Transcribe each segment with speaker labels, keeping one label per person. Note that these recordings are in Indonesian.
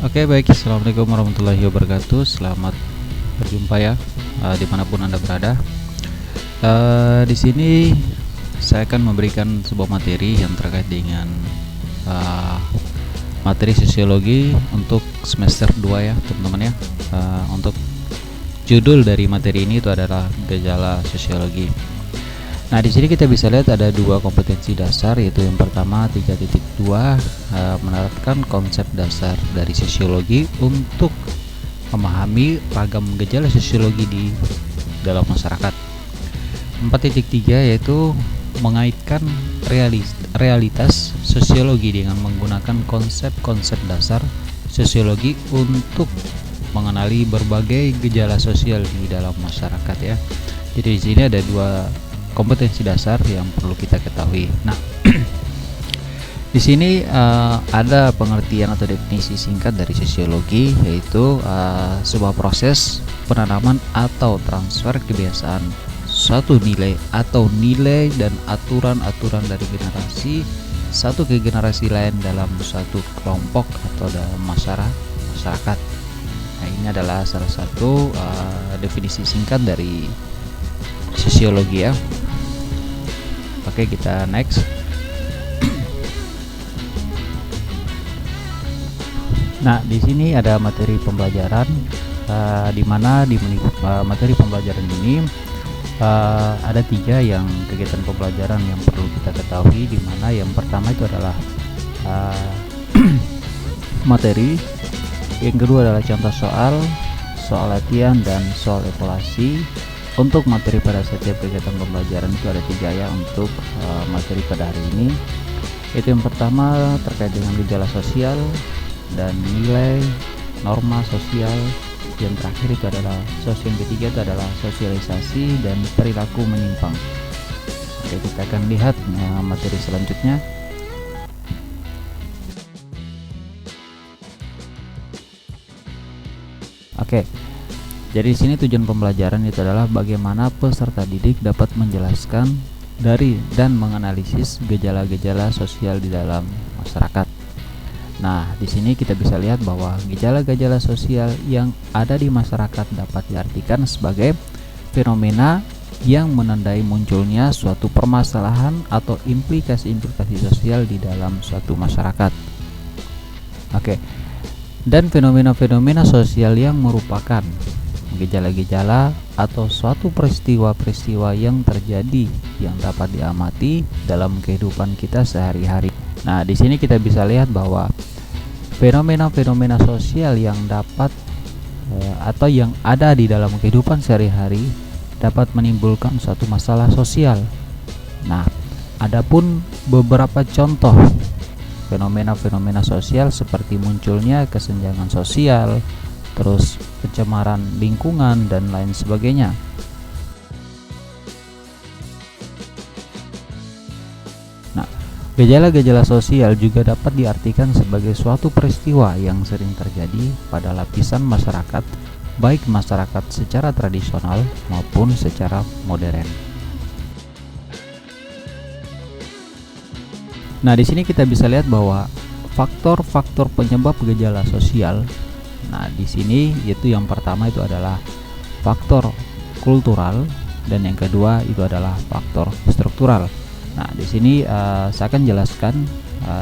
Speaker 1: Oke, baik. Assalamualaikum warahmatullahi wabarakatuh. Selamat berjumpa ya, dimanapun Anda berada. Di sini saya akan memberikan sebuah materi yang terkait dengan materi sosiologi untuk semester 2 ya, teman-teman ya. Untuk judul dari materi ini itu adalah gejala sosiologi. Nah, di sini kita bisa lihat ada dua kompetensi dasar, yaitu yang pertama 3.2 menerapkan konsep dasar dari sosiologi untuk memahami ragam gejala sosiologi di dalam masyarakat. 4.3 yaitu mengaitkan realitas sosiologi dengan menggunakan konsep-konsep dasar sosiologi untuk mengenali berbagai gejala sosial di dalam masyarakat ya. Jadi di sini ada dua kompetensi dasar yang perlu kita ketahui. Nah, di sini ada pengertian atau definisi singkat dari sosiologi, yaitu sebuah proses penanaman atau transfer kebiasaan suatu nilai atau nilai dan aturan-aturan dari generasi satu ke generasi lain dalam suatu kelompok atau dalam masyarakat. Nah, ini adalah salah satu definisi singkat dari sosiologi ya. Oke, kita next. Nah, di sini ada materi pembelajaran, di mana di materi pembelajaran ini ada 3 yang kegiatan pembelajaran yang perlu kita ketahui, di mana yang pertama itu adalah materi, yang kedua adalah contoh soal latihan, dan soal evaluasi. Untuk materi pada setiap kegiatan pembelajaran itu ada 3 ya untuk materi pada hari ini. Itu yang pertama terkait dengan gejala sosial dan nilai norma sosial. Yang terakhir itu adalah yang ketiga itu adalah sosialisasi dan perilaku menyimpang. Oke, kita akan lihat materi selanjutnya. Oke. Jadi di sini tujuan pembelajaran itu adalah bagaimana peserta didik dapat menjelaskan dari dan menganalisis gejala-gejala sosial di dalam masyarakat. Nah, di sini kita bisa lihat bahwa gejala-gejala sosial yang ada di masyarakat dapat diartikan sebagai fenomena yang menandai munculnya suatu permasalahan atau implikasi-implikasi sosial di dalam suatu masyarakat. Oke. Dan fenomena-fenomena sosial yang merupakan gejala-gejala atau suatu peristiwa-peristiwa yang terjadi yang dapat diamati dalam kehidupan kita sehari-hari. Nah, di sini kita bisa lihat bahwa fenomena-fenomena sosial yang dapat atau yang ada di dalam kehidupan sehari-hari dapat menimbulkan suatu masalah sosial. Nah, adapun beberapa contoh fenomena-fenomena sosial seperti munculnya kesenjangan sosial, terus pencemaran lingkungan dan lain sebagainya. Nah, gejala-gejala sosial juga dapat diartikan sebagai suatu peristiwa yang sering terjadi pada lapisan masyarakat, baik masyarakat secara tradisional maupun secara modern. Nah, di sini kita bisa lihat bahwa faktor-faktor penyebab gejala sosial. Nah, di sini yaitu yang pertama itu adalah faktor kultural dan yang kedua itu adalah faktor struktural. Nah, di sini saya akan jelaskan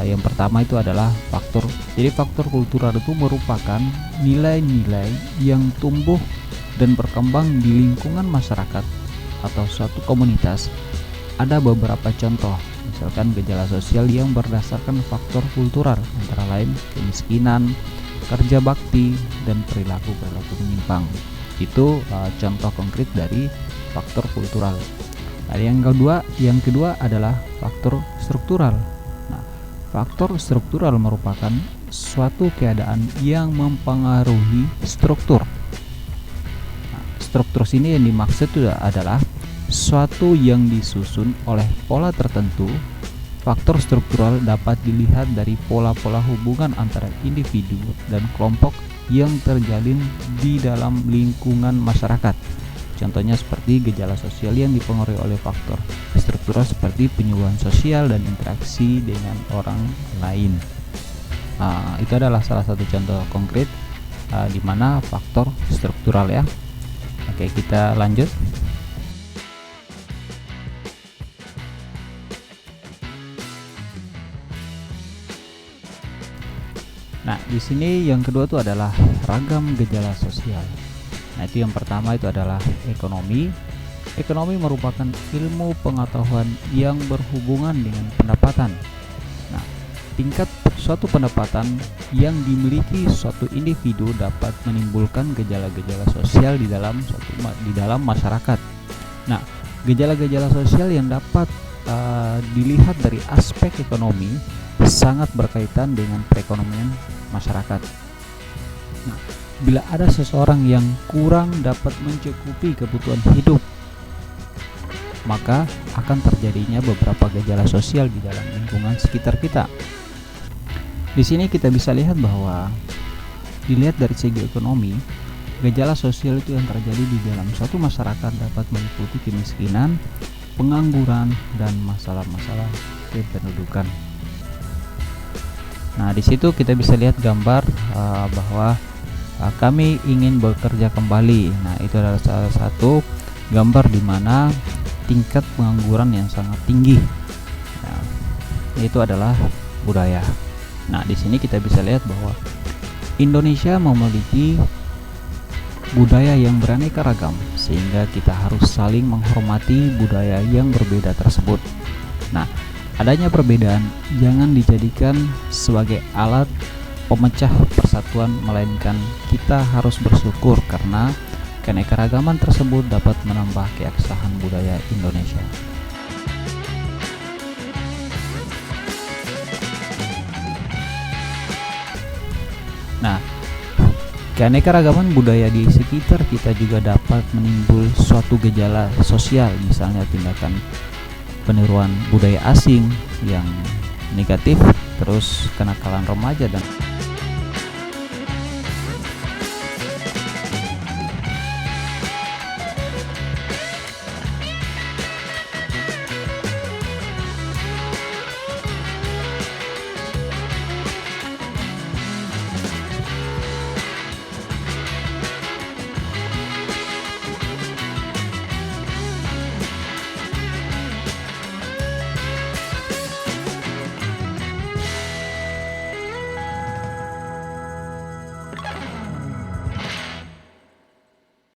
Speaker 1: yang pertama itu adalah faktor. Jadi faktor kultural itu merupakan nilai-nilai yang tumbuh dan berkembang di lingkungan masyarakat atau suatu komunitas. Ada beberapa contoh, misalkan gejala sosial yang berdasarkan faktor kultural, antara lain kemiskinan, kerja bakti, dan perilaku menyimpang. Itu contoh konkret dari faktor kultural. Nah, yang kedua adalah faktor struktural. Nah, faktor struktural merupakan suatu keadaan yang mempengaruhi struktur. Nah, struktur sini yang dimaksud adalah suatu yang disusun oleh pola tertentu. Faktor struktural dapat dilihat dari pola-pola hubungan antara individu dan kelompok yang terjalin di dalam lingkungan masyarakat. Contohnya seperti gejala sosial yang dipengaruhi oleh faktor struktural seperti penyuluhan sosial dan interaksi dengan orang lain. Itu adalah salah satu contoh konkret di mana faktor struktural ya. Oke, kita lanjut. Nah, di sini yang kedua itu adalah ragam gejala sosial. Nah, itu yang pertama itu adalah ekonomi. Ekonomi merupakan ilmu pengetahuan yang berhubungan dengan pendapatan. Nah, tingkat suatu pendapatan yang dimiliki suatu individu dapat menimbulkan gejala-gejala sosial di dalam masyarakat. Nah, gejala-gejala sosial yang dapat dilihat dari aspek ekonomi sangat berkaitan dengan perekonomian masyarakat. Nah, bila ada seseorang yang kurang dapat mencukupi kebutuhan hidup, maka akan terjadinya beberapa gejala sosial di dalam lingkungan sekitar kita. Di sini kita bisa lihat bahwa dilihat dari segi ekonomi, gejala sosial itu yang terjadi di dalam suatu masyarakat dapat meliputi kemiskinan, pengangguran, dan masalah-masalah kependudukan. Nah, di situ kita bisa lihat gambar bahwa kami ingin bekerja kembali. Nah, itu adalah salah satu gambar di mana tingkat pengangguran yang sangat tinggi. Nah, itu adalah budaya. Nah, di sini kita bisa lihat bahwa Indonesia memiliki budaya yang beraneka ragam, sehingga kita harus saling menghormati budaya yang berbeda tersebut. Nah, adanya perbedaan jangan dijadikan sebagai alat pemecah persatuan, melainkan kita harus bersyukur karena keanekaragaman tersebut dapat menambah keabsahan budaya Indonesia. Nah, keanekaragaman budaya di sekitar kita juga dapat menimbul suatu gejala sosial, misalnya tindakan peniruan budaya asing yang negatif, terus kenakalan remaja dan